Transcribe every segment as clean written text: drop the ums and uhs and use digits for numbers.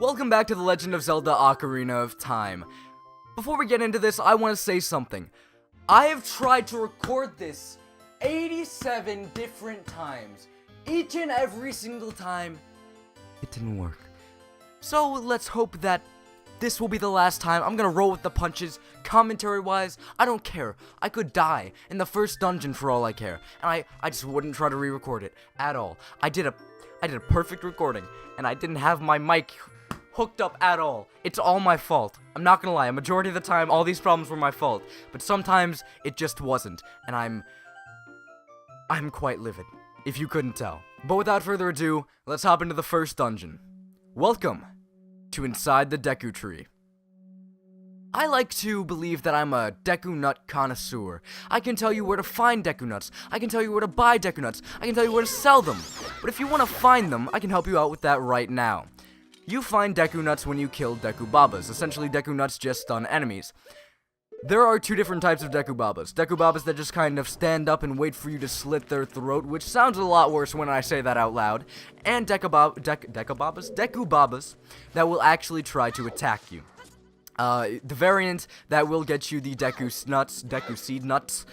Welcome back to The Legend of Zelda Ocarina of Time. Before we get into this, I want to say something. I have tried to record this 87 different times. Each and every single time, it didn't work. So let's hope that this will be the last time. I'm gonna roll with the punches. Commentary-wise, I don't care. I could die in the first dungeon for all I care. And I just wouldn't try to re-record it at all. I did a perfect recording, and I didn't have my mic hooked up at all. It's all my fault. I'm not gonna lie, a majority of the time, all these problems were my fault. But sometimes, it just wasn't. And I'm quite livid, if you couldn't tell. But without further ado, let's hop into the first dungeon. Welcome to Inside the Deku Tree. I like to believe that I'm a Deku Nut connoisseur. I can tell you where to find Deku Nuts. I can tell you where to buy Deku Nuts. I can tell you where to sell them. But if you want to find them, I can help you out with that right now. You find Deku Nuts when you kill Deku Babas. Essentially, Deku Nuts just stun enemies. There are two different types of Deku Babas. Deku Babas that just kind of stand up and wait for you to slit their throat, which sounds a lot worse when I say that out loud. And Deku Babas that will actually try to attack you. The variant that will get you the Deku Seed Nuts.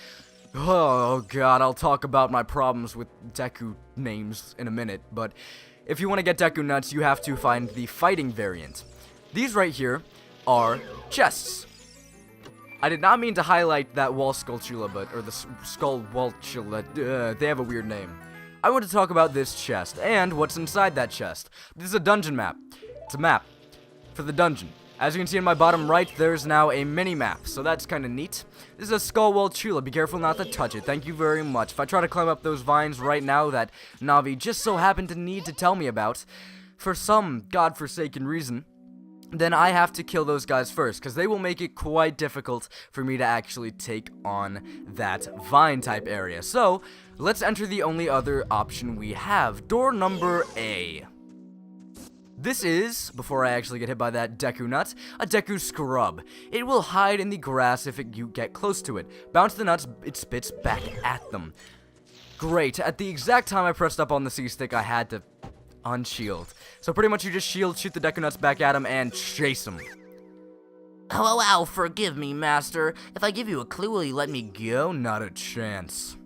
Oh god, I'll talk about my problems with Deku names in a minute, but if you want to get Deku Nuts, you have to find the fighting variant. These right here are chests. I did not mean to highlight that wall Skulltula, or the Skull Waltula, they have a weird name. I want to talk about this chest, and what's inside that chest. This is a dungeon map. It's a map for the dungeon. As you can see in my bottom right, there's now a mini-map, so that's kind of neat. This is a Skull Waltula. Be careful not to touch it. Thank you very much. If I try to climb up those vines right now that Navi just so happened to need to tell me about, for some godforsaken reason, then I have to kill those guys first, because they will make it quite difficult for me to actually take on that vine-type area. So, let's enter the only other option we have. Door number A. This is, before I actually get hit by that Deku Nut, a Deku Scrub. It will hide in the grass if you get close to it. Bounce the nuts, it spits back at them. Great. At the exact time I pressed up on the C-stick, I had to unshield. So pretty much you just shield, shoot the Deku Nuts back at him, and chase him. Oh, wow, forgive me, master. If I give you a clue, will you let me go? Not a chance.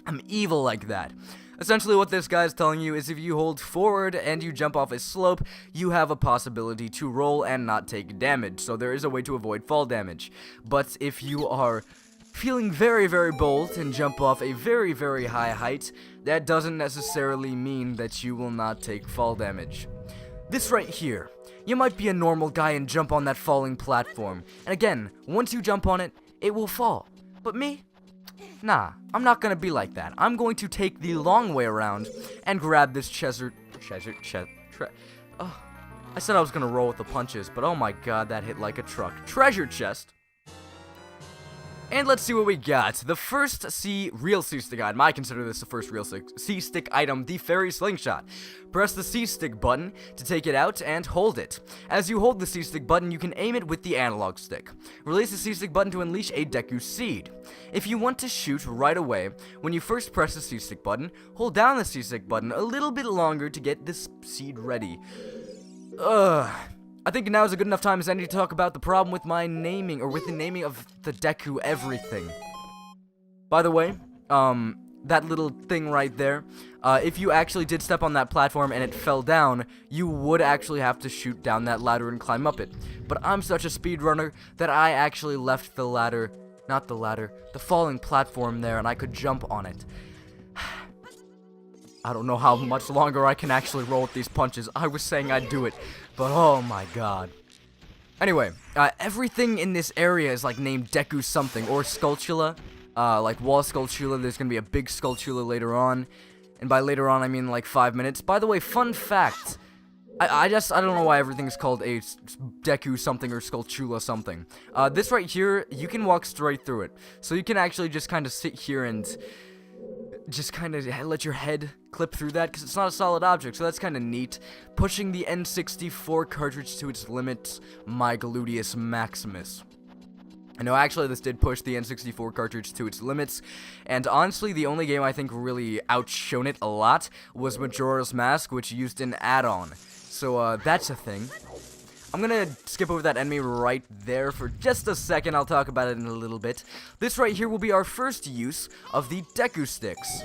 I'm evil like that. Essentially what this guy is telling you is if you hold forward and you jump off a slope, you have a possibility to roll and not take damage. So there is a way to avoid fall damage. But if you are feeling very, very bold and jump off a very, very high height, that doesn't necessarily mean that you will not take fall damage. This right here, you might be a normal guy and jump on that falling platform. And again, once you jump on it, it will fall. But me? Nah, I'm not gonna be like that. I'm going to take the long way around and grab this oh, I said I was gonna roll with the punches, but oh my god, that hit like a truck. Treasure chest. And let's see what we got. The first real C-stick item. I consider this the first real C-stick item, the Fairy Slingshot. Press the C-stick button to take it out and hold it. As you hold the C-stick button, you can aim it with the analog stick. Release the C-stick button to unleash a Deku Seed. If you want to shoot right away, when you first press the C-stick button, hold down the C-stick button a little bit longer to get this seed ready. I think now is a good enough time as any to talk about the problem with my naming, or with the naming of the Deku everything. By the way, that little thing right there, if you actually did step on that platform and it fell down, you would actually have to shoot down that ladder and climb up it. But I'm such a speedrunner that I actually left the falling platform there, and I could jump on it. I don't know how much longer I can actually roll with these punches. I was saying I'd do it, but oh my god. Anyway, everything in this area is like named Deku something, or Skulltula. Like wall Skulltula, there's gonna be a big Skulltula later on. And by later on, I mean like 5 minutes. By the way, fun fact. I don't know why everything's called a Deku something or Skulltula something. This right here, you can walk straight through it. So you can actually just kind of sit here and just kind of let your head clip through that, because it's not a solid object, so that's kind of neat. Pushing the N64 cartridge to its limits, my Gluteus Maximus. I know actually this did push the N64 cartridge to its limits, and honestly the only game I think really outshone it a lot was Majora's Mask, which used an add-on. So that's a thing. I'm gonna skip over that enemy right there for just a second. I'll talk about it in a little bit. This right here will be our first use of the Deku sticks.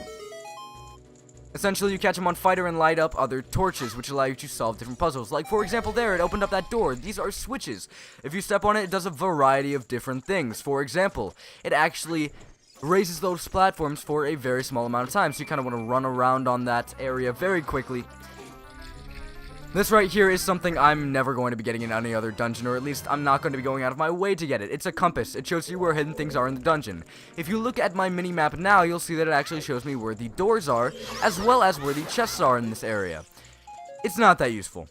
Essentially, you catch them on fire and light up other torches, which allow you to solve different puzzles. Like, for example, there, it opened up that door. These are switches. If you step on it, it does a variety of different things. For example, it actually raises those platforms for a very small amount of time, so you kind of want to run around on that area very quickly. This right here is something I'm never going to be getting in any other dungeon, or at least I'm not going to be going out of my way to get it. It's a compass. It shows you where hidden things are in the dungeon. If you look at my mini-map now, you'll see that it actually shows me where the doors are, as well as where the chests are in this area. It's not that useful.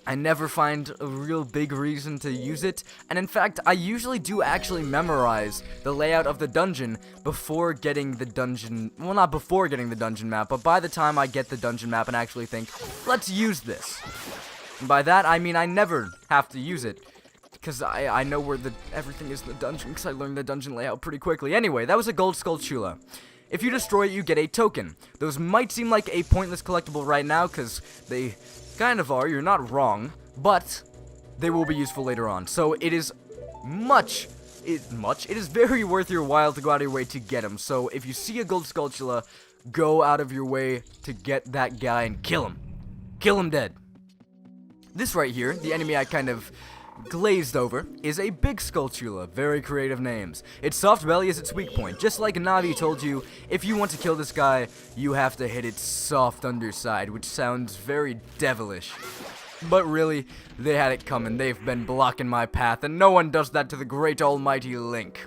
I never find a real big reason to use it, and in fact, I usually do actually memorize the layout of the dungeon before getting the dungeon, well, not before getting the dungeon map, but by the time I get the dungeon map and actually think, let's use this. And by that, I mean I never have to use it, because I know where everything is in the dungeon, because I learned the dungeon layout pretty quickly. Anyway, that was a gold skulltula. If you destroy it, you get a token. Those might seem like a pointless collectible right now, because they kind of are, you're not wrong, but they will be useful later on. So it is it is very worth your while to go out of your way to get them. So if you see a gold skulltula, go out of your way to get that guy and kill him. Kill him dead. This right here, the enemy I kind of glazed over, is a big skulltula. Very creative names. Its soft belly is its weak point. Just like Navi told you, if you want to kill this guy, you have to hit its soft underside, which sounds very devilish. But really, they had it coming. They've been blocking my path, and no one does that to the great almighty Link.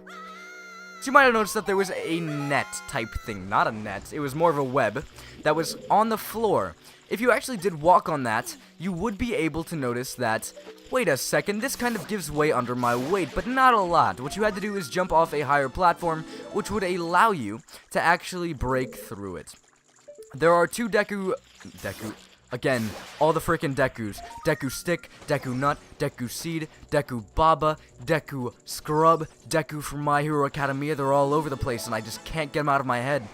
So you might have noticed that there was a net type thing. Not a net, it was more of a web that was on the floor. If you actually did walk on that, you would be able to notice that, wait a second, this kind of gives way under my weight, but not a lot. What you had to do is jump off a higher platform, which would allow you to actually break through it. There are two Deku, again, all the freaking Dekus. Deku Stick, Deku Nut, Deku Seed, Deku Baba, Deku Scrub, Deku from My Hero Academia. They're all over the place, and I just can't get them out of my head.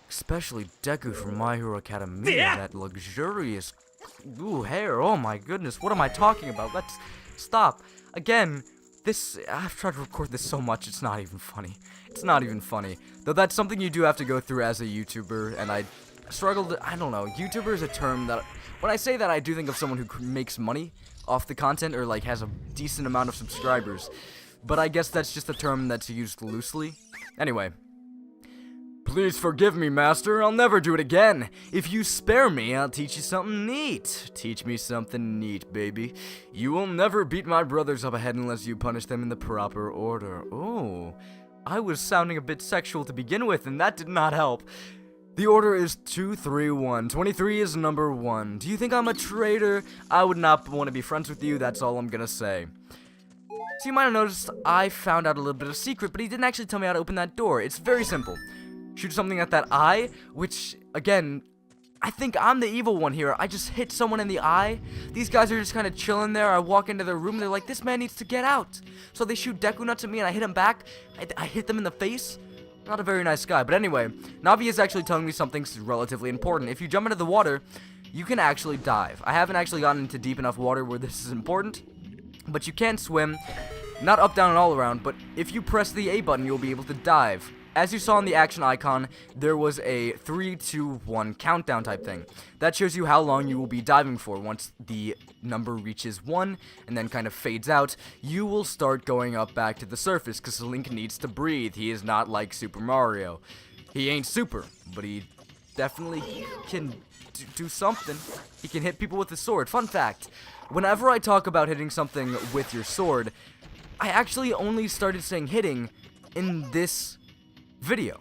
Especially Deku from My Hero Academia, that luxurious hair. Oh my goodness, what am I talking about? Let's stop. Again, I've tried to record this so much, it's not even funny. It's not even funny. Though that's something you do have to go through as a YouTuber, and I struggled, I don't know, YouTuber is a term that, when I say that, I do think of someone who makes money off the content, or like has a decent amount of subscribers. But I guess that's just a term that's used loosely. Anyway. Please forgive me, master. I'll never do it again. If you spare me, I'll teach you something neat. Teach me something neat, baby. You will never beat my brothers up ahead unless you punish them in the proper order. Oh, I was sounding a bit sexual to begin with, and that did not help. The order is 2, 3, 1. 23 is number 1. Do you think I'm a traitor? I would not want to be friends with you, that's all I'm gonna say. So you might have noticed I found out a little bit of a secret, but he didn't actually tell me how to open that door. It's very simple. Shoot something at that eye, which, again, I think I'm the evil one here. I just hit someone in the eye. These guys are just kind of chilling there. I walk into their room, they're like, this man needs to get out. So they shoot Deku Nuts at me, and I hit him back. I hit them in the face. Not a very nice guy. But anyway, Navi is actually telling me something relatively important. If you jump into the water, you can actually dive. I haven't actually gotten into deep enough water where this is important, but you can swim. Not up, down, and all around, but if you press the A button, you'll be able to dive. As you saw in the action icon, there was a 3, 2, 1 countdown type thing. That shows you how long you will be diving for. Once the number reaches 1 and then kind of fades out, you will start going up back to the surface because Link needs to breathe. He is not like Super Mario. He ain't super, but he definitely can do something. He can hit people with his sword. Fun fact, whenever I talk about hitting something with your sword, I actually only started saying hitting in this video.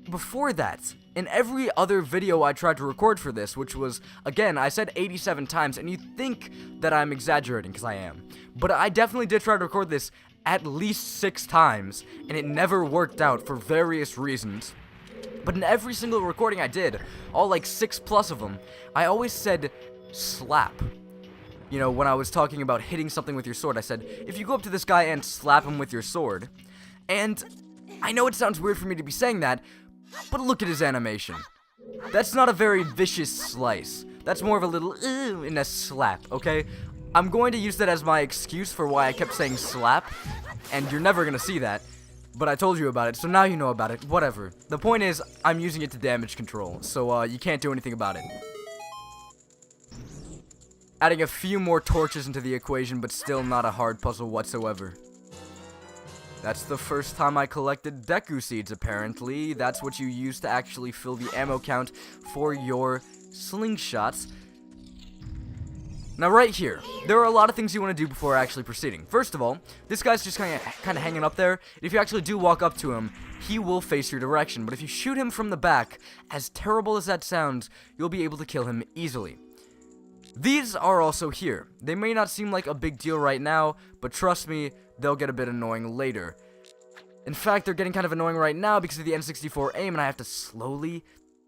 Before that, in every other video I tried to record for this, which was, again, I said 87 times, and you think that I'm exaggerating, because I am. But I definitely did try to record this at least 6 times, and it never worked out for various reasons. But in every single recording I did, all like 6+ of them, I always said slap. You know, when I was talking about hitting something with your sword, I said, if you go up to this guy and slap him with your sword, and I know it sounds weird for me to be saying that, but look at his animation. That's not a very vicious slice. That's more of a little, and a slap, okay? I'm going to use that as my excuse for why I kept saying slap, and you're never gonna see that. But I told you about it, so now you know about it. Whatever. The point is, I'm using it to damage control, so you can't do anything about it. Adding a few more torches into the equation, but still not a hard puzzle whatsoever. That's the first time I collected Deku seeds, apparently. That's what you use to actually fill the ammo count for your slingshots. Now right here, there are a lot of things you want to do before actually proceeding. First of all, this guy's just kind of hanging up there. If you actually do walk up to him, he will face your direction. But if you shoot him from the back, as terrible as that sounds, you'll be able to kill him easily. These are also here. They may not seem like a big deal right now, but trust me, they'll get a bit annoying later. In fact, they're getting kind of annoying right now because of the N64 aim, and I have to slowly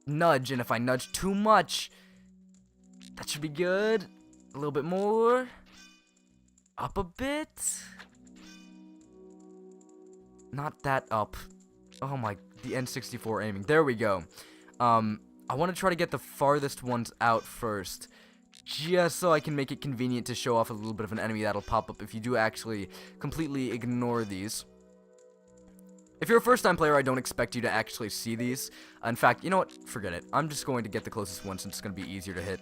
nudge, and if I nudge too much, that should be good. A little bit more. Up a bit. Not that up. Oh my, the N64 aiming. There we go. I want to try to get the farthest ones out first, just so I can make it convenient to show off a little bit of an enemy that'll pop up if you do actually completely ignore these. If you're a first-time player, I don't expect you to actually see these. In fact, you know what? Forget it. I'm just going to get the closest one since it's going to be easier to hit.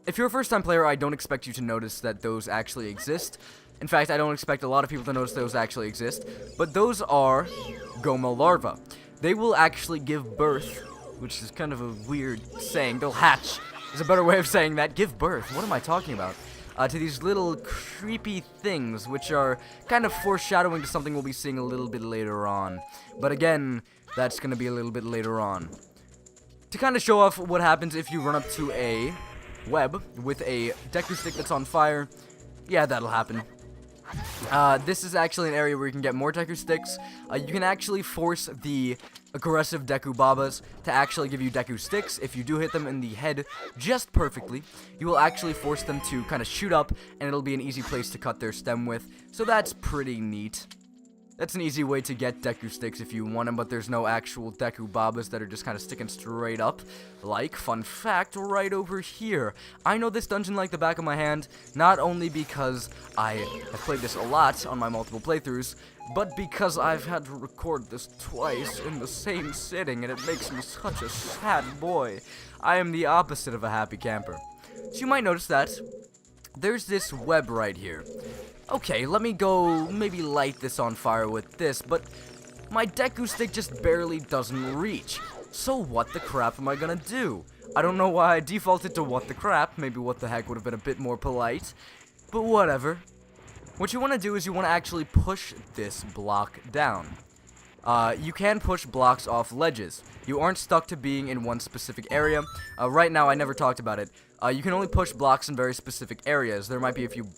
If you're a first-time player, I don't expect you to notice that those actually exist. In fact, I don't expect a lot of people to notice those actually exist. But those are Goma larvae. They will actually give birth, which is kind of a weird saying. They'll hatch is a better way of saying that. Give birth. What am I talking about? To these little creepy things, which are kind of foreshadowing to something we'll be seeing a little bit later on. But again, that's going to be a little bit later on. To kind of show off what happens if you run up to a web with a Deku stick that's on fire, yeah, that'll happen. This is actually an area where you can get more Deku sticks. You can actually force the aggressive Deku Babas to actually give you Deku sticks. If you do hit them in the head just perfectly, you will actually force them to kind of shoot up, and it'll be an easy place to cut their stem with. So that's pretty neat. That's an easy way to get Deku sticks if you want them, but there's no actual Deku Babas that are just kind of sticking straight up. Like, fun fact, right over here. I know this dungeon like the back of my hand, not only because I have played this a lot on my multiple playthroughs, but because I've had to record this twice in the same sitting, and it makes me such a sad boy. I am the opposite of a happy camper. So you might notice that there's this web right here. Okay, let me go maybe light this on fire with this, but my Deku stick just barely doesn't reach. So what the crap am I gonna do? I don't know why I defaulted to what the crap. Maybe what the heck would have been a bit more polite, but whatever. What you want to do is you want to actually push this block down. You can push blocks off ledges. You aren't stuck to being in one specific area. Right now, I never talked about it. You can only push blocks in very specific areas. There might be a few,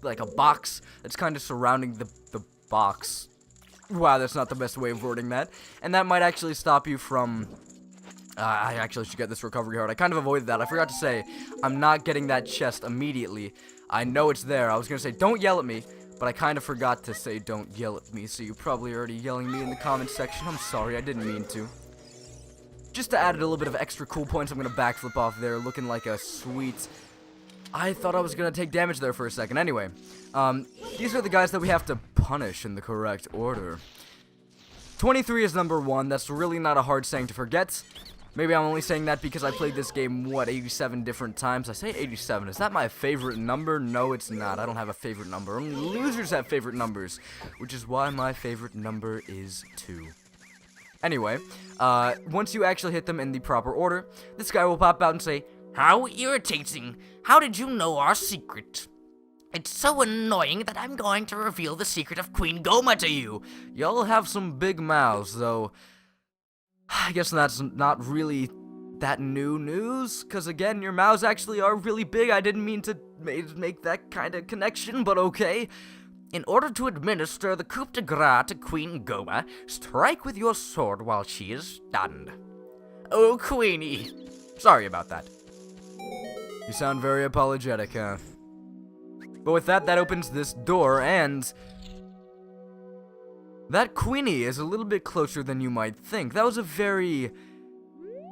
like a box that's kind of surrounding the box. Wow, that's not the best way of wording that. And that might actually stop you from... I actually should get this recovery heart. I kind of avoided that. I forgot to say, I'm not getting that chest immediately. I know it's there. I was going to say, don't yell at me, but I kind of forgot to say, don't yell at me, so you're probably already yelling me in the comments section. I'm sorry, I didn't mean to. Just to add a little bit of extra cool points, I'm going to backflip off there, looking like a sweet... I thought I was going to take damage there for a second. Anyway, these are the guys that we have to punish in the correct order. 23 is number 1. That's really not a hard saying to forget. Maybe I'm only saying that because I played this game, 87 different times. I say 87. Is that my favorite number? No, it's not. I don't have a favorite number. Only losers have favorite numbers, which is why my favorite number is 2. Anyway, once you actually hit them in the proper order, this guy will pop out and say, "How irritating. How did you know our secret? It's so annoying that I'm going to reveal the secret of Queen Goma to you. Y'all have some big mouths, though. I guess that's not really that new news, because again, your mouths actually are really big. I didn't mean to make that kind of connection, but okay. In order to administer the coup de grace to Queen Goma, strike with your sword while she is stunned." Oh, Queenie. Sorry about that. You sound very apologetic, huh? But with that, that opens this door, and... that Queenie is a little bit closer than you might think. That was a very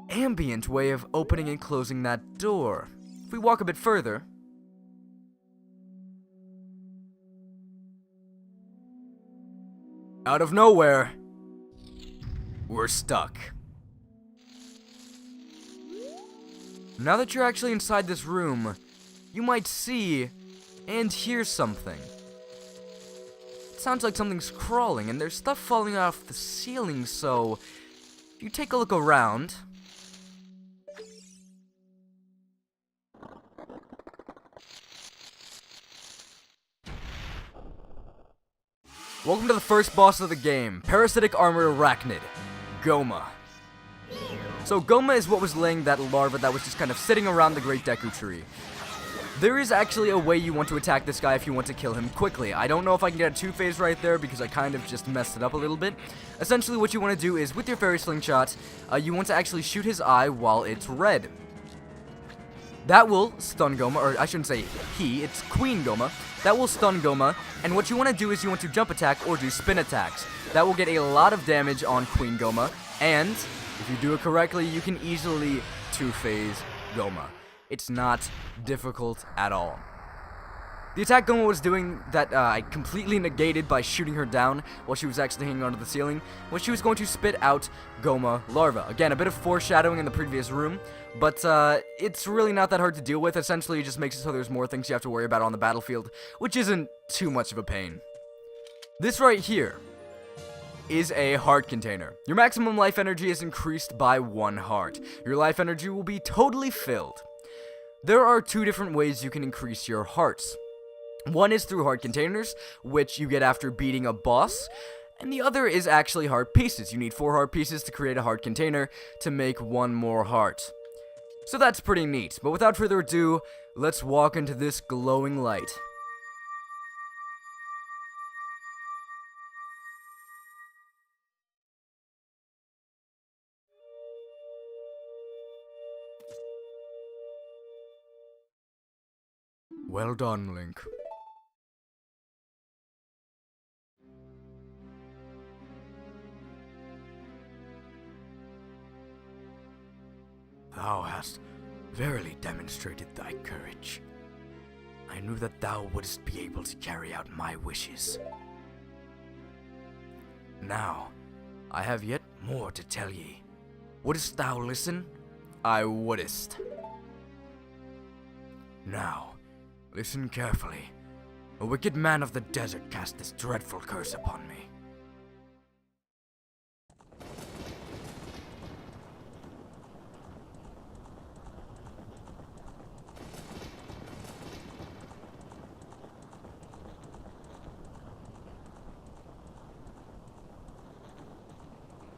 ambient way of opening and closing that door. If we walk a bit further, Out of nowhere, we're stuck. Now that you're actually inside this room, you might see and hear something. It sounds like something's crawling, and there's stuff falling off the ceiling, so if you take a look around. Welcome to the first boss of the game, Parasitic Armored Arachnid, Goma. So Goma is what was laying that larva that was just kind of sitting around the Great Deku Tree. There is actually a way you want to attack this guy if you want to kill him quickly. I don't know if I can get a two-phase right there because I kind of just messed it up a little bit. Essentially what you want to do is with your fairy slingshot, you want to actually shoot his eye while it's red. That will stun Goma, or I shouldn't say he, it's Queen Goma. That will stun Goma, and what you want to do is you want to jump attack or do spin attacks. That will get a lot of damage on Queen Goma, and if you do it correctly, you can easily two-phase Goma. It's not difficult at all. The attack Goma was doing that I completely negated by shooting her down while she was actually hanging onto the ceiling, was she was going to spit out Goma larva. Again, a bit of foreshadowing in the previous room, but it's really not that hard to deal with. Essentially, it just makes it so there's more things you have to worry about on the battlefield, which isn't too much of a pain. This right here is a heart container. Your maximum life energy is increased by 1 heart. Your life energy will be totally filled. There are 2 different ways you can increase your hearts. One is through heart containers, which you get after beating a boss, and the other is actually heart pieces. You need 4 heart pieces to create a heart container to make 1 more heart. So that's pretty neat, but without further ado, let's walk into this glowing light. Well done, Link. Thou hast verily demonstrated thy courage. I knew that thou wouldst be able to carry out my wishes. Now, I have yet more to tell ye. Wouldst thou listen? I wouldst. Now, listen carefully. A wicked man of the desert cast this dreadful curse upon me.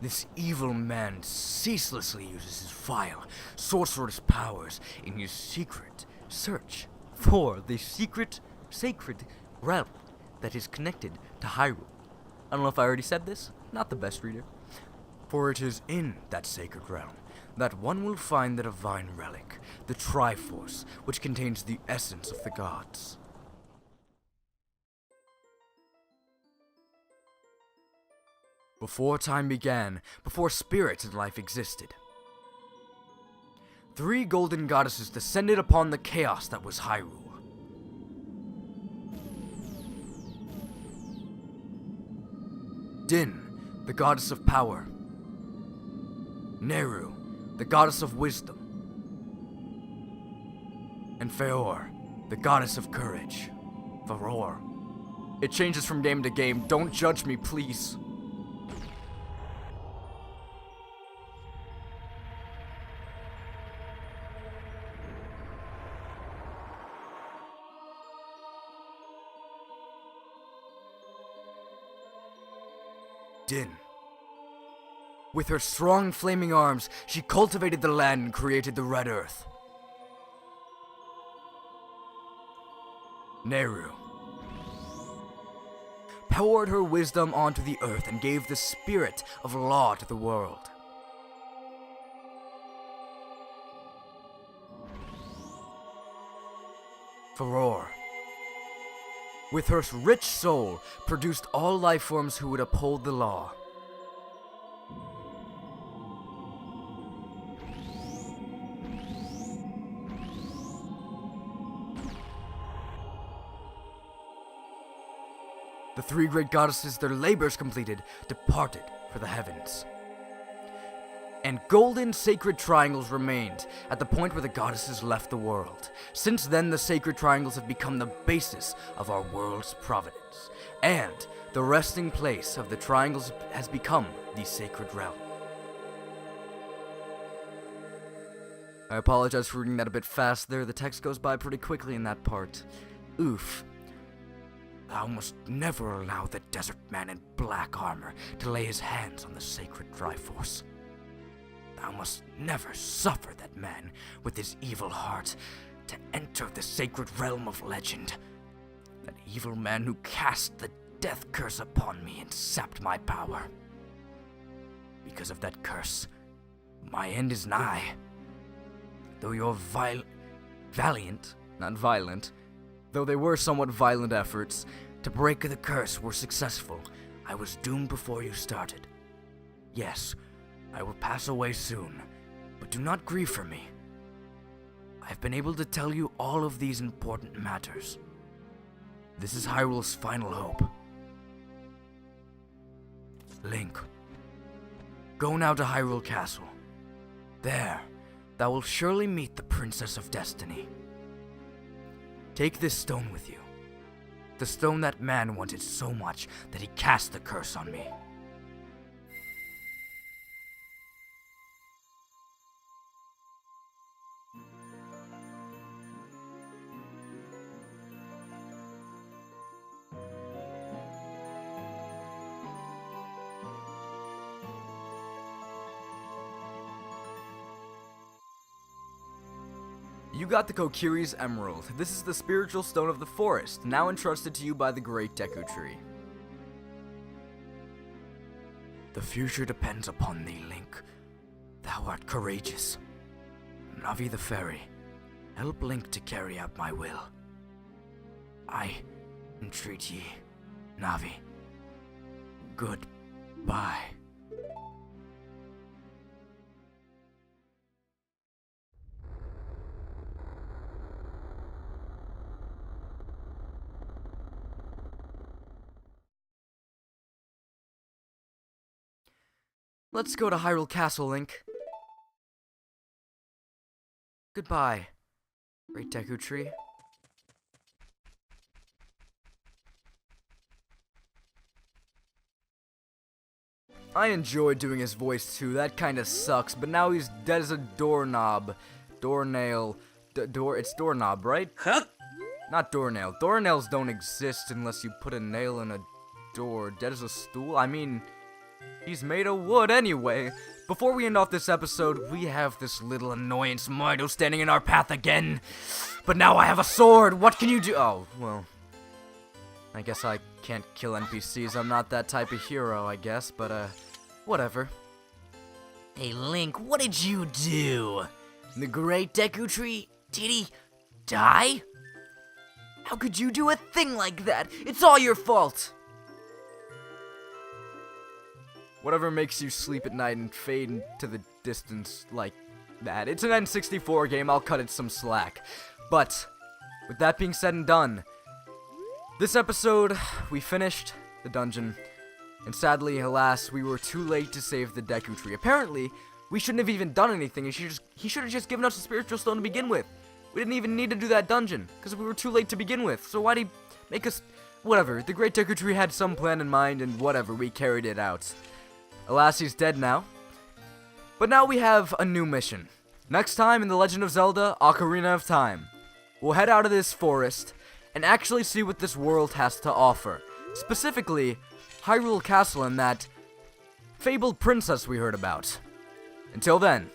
This evil man ceaselessly uses his vile, sorcerous powers in his secret search for the sacred realm that is connected to Hyrule. I don't know if I already said this, not the best reader. For it is in that sacred realm that one will find the divine relic, the Triforce, which contains the essence of the gods. Before time began, before spirits and life existed, 3 golden goddesses descended upon the chaos that was Hyrule. Din, the goddess of power. Neru, the goddess of wisdom. And Feor, the goddess of courage. Faror. It changes from game to game. Don't judge me, please. Din. With her strong flaming arms, she cultivated the land and created the Red Earth. Neru poured her wisdom onto the earth and gave the spirit of law to the world. Faror, with her rich soul, produced all life forms who would uphold the law. The three great goddesses, their labors completed, departed for the heavens. And golden sacred triangles remained at the point where the goddesses left the world. Since then, the sacred triangles have become the basis of our world's providence. And the resting place of the triangles has become the sacred realm. I apologize for reading that a bit fast there. The text goes by pretty quickly in that part. Oof. Thou must never allow the desert man in black armor to lay his hands on the sacred Triforce. Thou must never suffer that man with his evil heart to enter the sacred realm of legend. That evil man who cast the death curse upon me and sapped my power. Because of that curse, my end is nigh. Though your valiant, not violent, though they were somewhat violent efforts to break the curse were successful, I was doomed before you started. Yes, I will pass away soon, but do not grieve for me. I have been able to tell you all of these important matters. This is Hyrule's final hope. Link, go now to Hyrule Castle. There, thou will surely meet the Princess of Destiny. Take this stone with you. The stone that man wanted so much that he cast the curse on me. You got the Kokiri's Emerald. This is the spiritual stone of the forest, now entrusted to you by the great Deku Tree. The future depends upon thee, Link. Thou art courageous. Navi the fairy, help Link to carry out my will. I entreat ye, Navi. Goodbye. Let's go to Hyrule Castle, Link. Goodbye, great Deku Tree. I enjoy doing his voice too, that kinda sucks, but now he's dead as a doorknob. Doornail. It's doorknob, right? Huh? Not doornail. Doornails don't exist unless you put a nail in a door. Dead as a stool? I mean, he's made of wood anyway. Before we end off this episode, we have this little annoyance Mido standing in our path again. But now I have a sword. What can you do? Oh, well. I guess I can't kill NPCs. I'm not that type of hero, I guess. But, whatever. Hey, Link, what did you do? The great Deku Tree? Did he die? How could you do a thing like that? It's all your fault. Whatever makes you sleep at night and fade into the distance like that. It's an N64 game, I'll cut it some slack. But, with that being said and done, this episode, we finished the dungeon. And sadly, alas, we were too late to save the Deku Tree. Apparently, we shouldn't have even done anything. He should have just given us a spiritual stone to begin with. We didn't even need to do that dungeon, because we were too late to begin with. So why'd he make us... Whatever, the great Deku Tree had some plan in mind, and whatever, we carried it out. Alas, he's dead now. But now we have a new mission. Next time in The Legend of Zelda, Ocarina of Time. We'll head out of this forest and actually see what this world has to offer. Specifically, Hyrule Castle and that fabled princess we heard about. Until then,